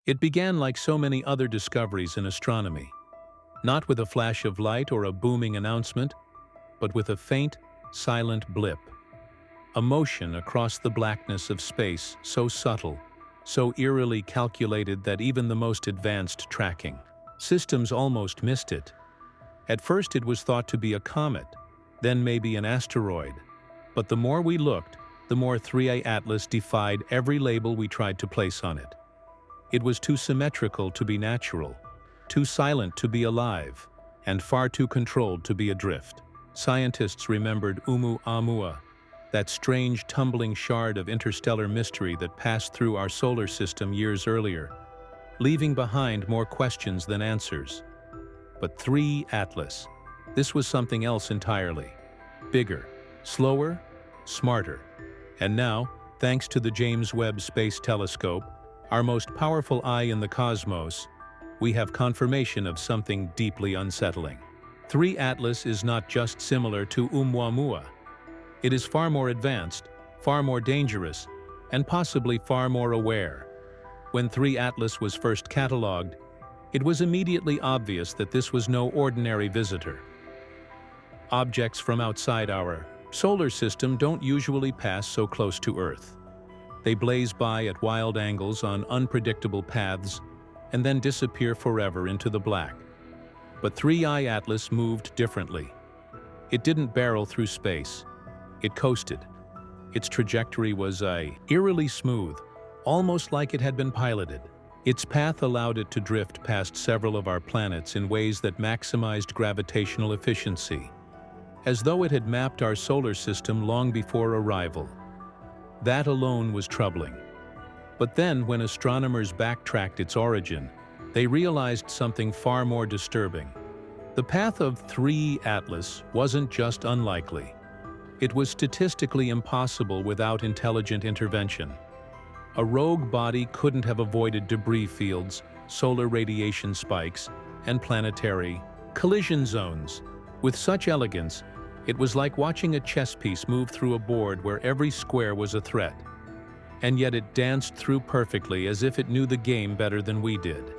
It began like so many other discoveries in astronomy, not with a flash of light or a booming announcement, but with a faint, silent blip. A motion across the blackness of space so subtle, so eerily calculated that even the most advanced tracking systems almost missed it. At first it was thought to be a comet, then maybe an asteroid. But the more we looked, the more 3I Atlas defied every label we tried to place on it. It was too symmetrical to be natural, too silent to be alive, and far too controlled to be adrift. Scientists remembered Oumuamua, that strange tumbling shard of interstellar mystery that passed through our solar system years earlier, leaving behind more questions than answers. But 3 Atlas, this was something else entirely. Bigger, slower, smarter. And now, thanks to the James Webb Space Telescope, our most powerful eye in the cosmos, we have confirmation of something deeply unsettling. 3 Atlas is not just similar to Oumuamua. It is far more advanced, far more dangerous, and possibly far more aware. When 3 Atlas was first catalogued, it was immediately obvious that this was no ordinary visitor. Objects from outside our solar system don't usually pass so close to Earth. They blaze by at wild angles on unpredictable paths and then disappear forever into the black. But 3I Atlas moved differently. It didn't barrel through space. It coasted. Its trajectory was eerily smooth, almost like it had been piloted. Its path allowed it to drift past several of our planets in ways that maximized gravitational efficiency, as though it had mapped our solar system long before arrival. That alone was troubling. But then, when astronomers backtracked its origin, they realized something far more disturbing. The path of 3 Atlas wasn't just unlikely. It was statistically impossible without intelligent intervention. A rogue body couldn't have avoided debris fields, solar radiation spikes, and planetary collision zones. With such elegance, it was like watching a chess piece move through a board where every square was a threat. And yet it danced through perfectly as if it knew the game better than we did.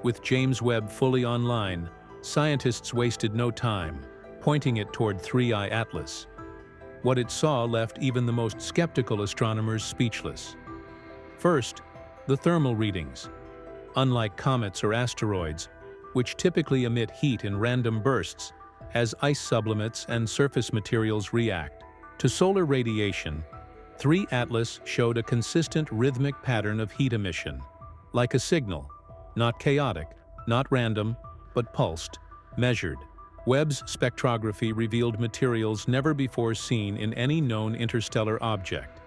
With James Webb fully online, scientists wasted no time, pointing it toward 3I Atlas. What it saw left even the most skeptical astronomers speechless. First, the thermal readings. Unlike comets or asteroids, which typically emit heat in random bursts as ice sublimates and surface materials react to solar radiation, 3 Atlas showed a consistent rhythmic pattern of heat emission, like a signal, not chaotic, not random, but pulsed, measured. Webb's spectrography revealed materials never before seen in any known interstellar object.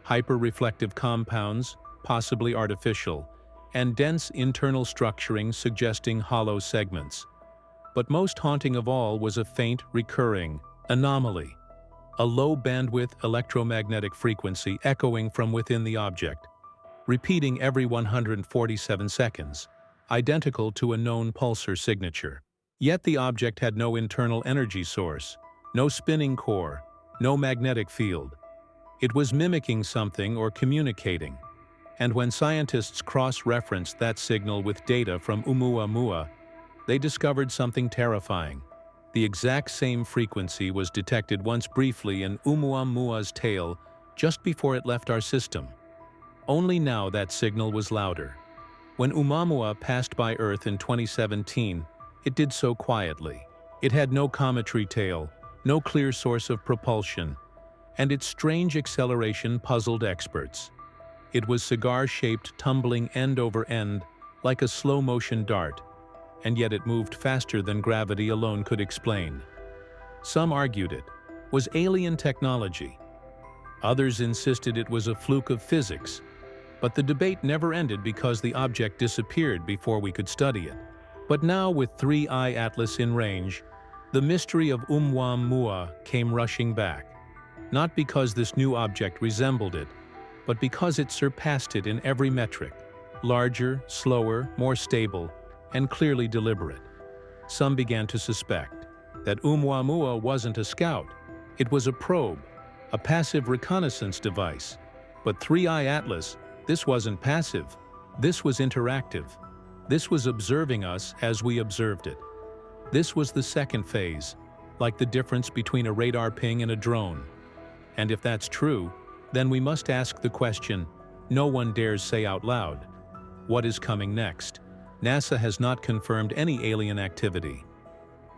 Hyper-reflective compounds, possibly artificial, and dense internal structuring suggesting hollow segments. But most haunting of all was a faint, recurring anomaly, a low-bandwidth electromagnetic frequency echoing from within the object, repeating every 147 seconds, identical to a known pulsar signature. Yet the object had no internal energy source, no spinning core, no magnetic field. It was mimicking something or communicating. And when scientists cross-referenced that signal with data from Oumuamua, they discovered something terrifying. The exact same frequency was detected once briefly in Oumuamua's tail just before it left our system. Only now that signal was louder. When Oumuamua passed by Earth in 2017, it did so quietly. It had no cometary tail, no clear source of propulsion, and its strange acceleration puzzled experts. It was cigar-shaped, tumbling end over end, like a slow-motion dart, and yet it moved faster than gravity alone could explain. Some argued it was alien technology. Others insisted it was a fluke of physics, but the debate never ended because the object disappeared before we could study it. But now, with 3I Atlas in range, the mystery of Oumuamua came rushing back. Not because this new object resembled it, but because it surpassed it in every metric. Larger, slower, more stable, and clearly deliberate. Some began to suspect that Oumuamua wasn't a scout. It was a probe, a passive reconnaissance device. But 3I Atlas, this wasn't passive. This was interactive. This was observing us as we observed it. This was the second phase, like the difference between a radar ping and a drone. And if that's true, then we must ask the question no one dares say out loud. What is coming next? NASA has not confirmed any alien activity.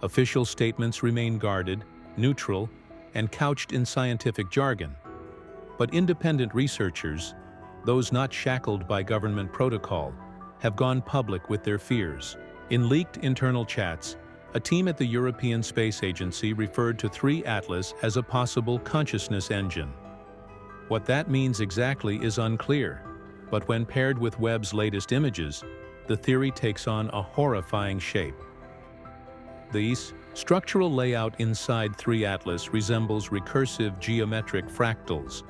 Official statements remain guarded, neutral, and couched in scientific jargon. But independent researchers, those not shackled by government protocol, have gone public with their fears. In leaked internal chats, a team at the European Space Agency referred to 3 Atlas as a possible consciousness engine. What that means exactly is unclear, but when paired with Webb's latest images, the theory takes on a horrifying shape. The structural layout inside 3 Atlas resembles recursive geometric fractals,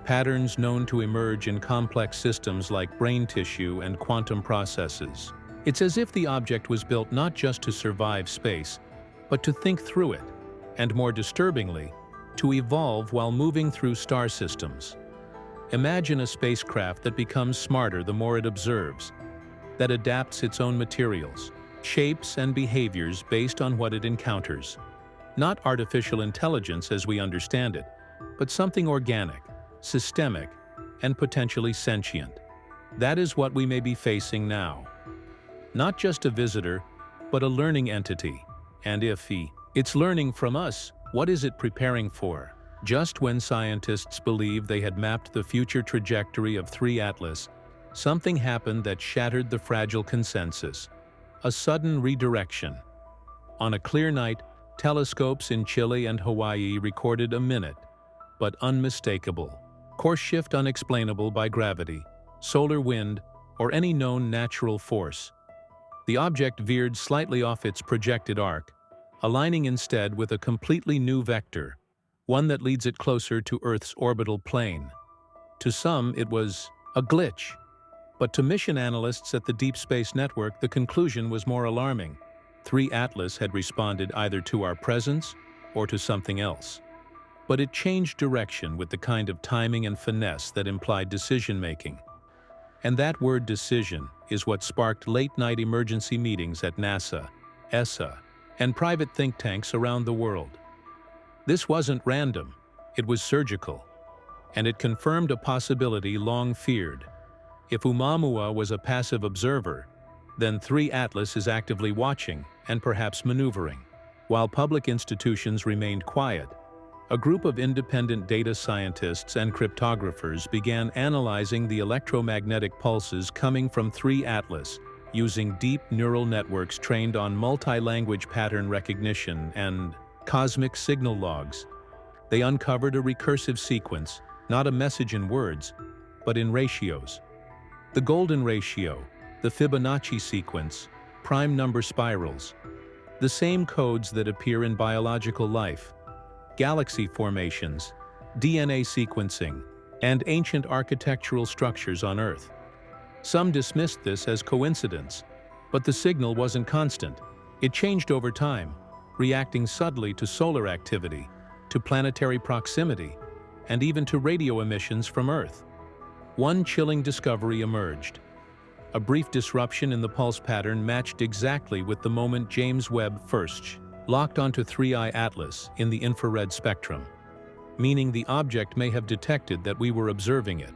patterns known to emerge in complex systems like brain tissue and quantum processes. It's as if the object was built not just to survive space, but to think through it, and more disturbingly, to evolve while moving through star systems. Imagine a spacecraft that becomes smarter the more it observes, that adapts its own materials, shapes, and behaviors based on what it encounters. Not artificial intelligence as we understand it, but something organic, systemic, and potentially sentient. That is what we may be facing now. Not just a visitor, but a learning entity. And if it's learning from us, what is it preparing for? Just when scientists believed they had mapped the future trajectory of 3 Atlas, something happened that shattered the fragile consensus. A sudden redirection. On a clear night, telescopes in Chile and Hawaii recorded a minute, but unmistakable course shift unexplainable by gravity, solar wind, or any known natural force. The object veered slightly off its projected arc, aligning instead with a completely new vector, one that leads it closer to Earth's orbital plane. To some, it was a glitch, but to mission analysts at the Deep Space Network, the conclusion was more alarming. 3 Atlas had responded either to our presence or to something else. But it changed direction with the kind of timing and finesse that implied decision-making. And that word decision is what sparked late-night emergency meetings at NASA, ESA, and private think tanks around the world. This wasn't random, it was surgical, and it confirmed a possibility long feared. If Oumuamua was a passive observer, then 3 Atlas is actively watching and perhaps maneuvering. While public institutions remained quiet, a group of independent data scientists and cryptographers began analyzing the electromagnetic pulses coming from 3 Atlas using deep neural networks trained on multi-language pattern recognition and cosmic signal logs. They uncovered a recursive sequence, not a message in words, but in ratios. The golden ratio, the Fibonacci sequence, prime number spirals, the same codes that appear in biological life, galaxy formations, DNA sequencing, and ancient architectural structures on Earth. Some dismissed this as coincidence, but the signal wasn't constant. It changed over time, reacting subtly to solar activity, to planetary proximity, and even to radio emissions from Earth. One chilling discovery emerged. A brief disruption in the pulse pattern matched exactly with the moment James Webb first locked onto 3I Atlas in the infrared spectrum, meaning the object may have detected that we were observing it.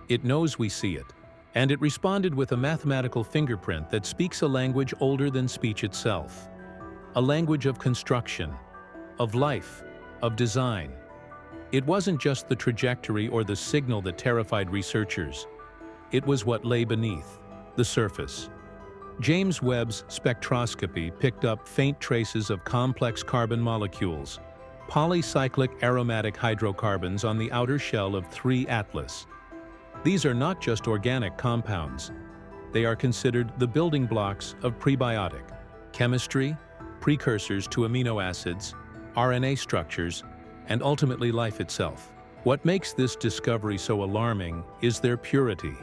It knows we see it, and it responded with a mathematical fingerprint that speaks a language older than speech itself. A language of construction, of life, of design. It wasn't just the trajectory or the signal that terrified researchers. It was what lay beneath, the surface. James Webb's spectroscopy picked up faint traces of complex carbon molecules, polycyclic aromatic hydrocarbons on the outer shell of 3 Atlas. These are not just organic compounds. They are considered the building blocks of prebiotic chemistry, precursors to amino acids, RNA structures, and ultimately life itself. What makes this discovery so alarming is their purity.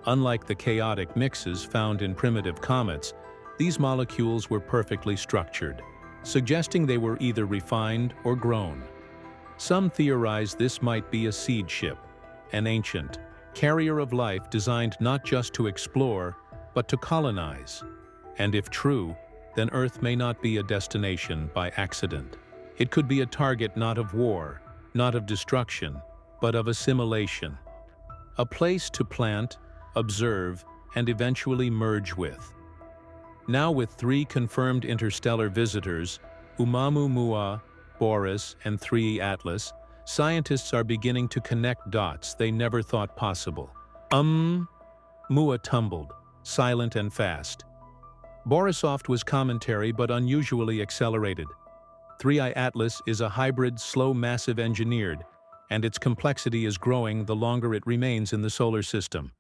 Unlike the chaotic mixes found in primitive comets, these molecules were perfectly structured, suggesting they were either refined or grown. Some theorize this might be a seed ship, an ancient, carrier of life designed not just to explore, but to colonize. And if true, then Earth may not be a destination by accident. It could be a target not of war, not of destruction, but of assimilation. A place to plant, observe, and eventually merge with. Now with 3 confirmed interstellar visitors, Oumuamua, Boris, and 3 Atlas, scientists are beginning to connect dots they never thought possible. Mua tumbled, silent and fast. Borisov was commentary but unusually accelerated. 3I Atlas is a hybrid, slow, massive engineered, and its complexity is growing the longer it remains in the solar system.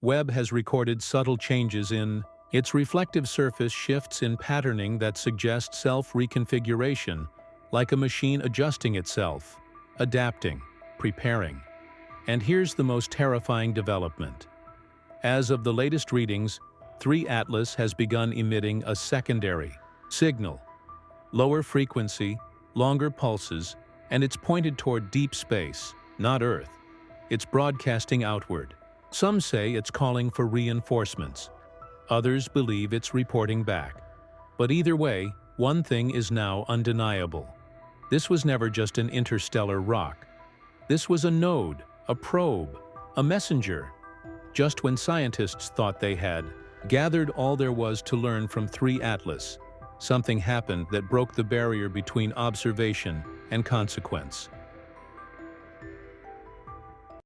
Webb has recorded subtle changes in its reflective surface, shifts in patterning that suggest self-reconfiguration, like a machine adjusting itself, adapting, preparing. And here's the most terrifying development. As of the latest readings, 3 Atlas has begun emitting a secondary signal, lower frequency, longer pulses, and it's pointed toward deep space, not Earth. It's broadcasting outward. Some say it's calling for reinforcements. Others believe it's reporting back. But either way, one thing is now undeniable. This was never just an interstellar rock. This was a node, a probe, a messenger. Just when scientists thought they had gathered all there was to learn from 3 Atlas, something happened that broke the barrier between observation and consequence.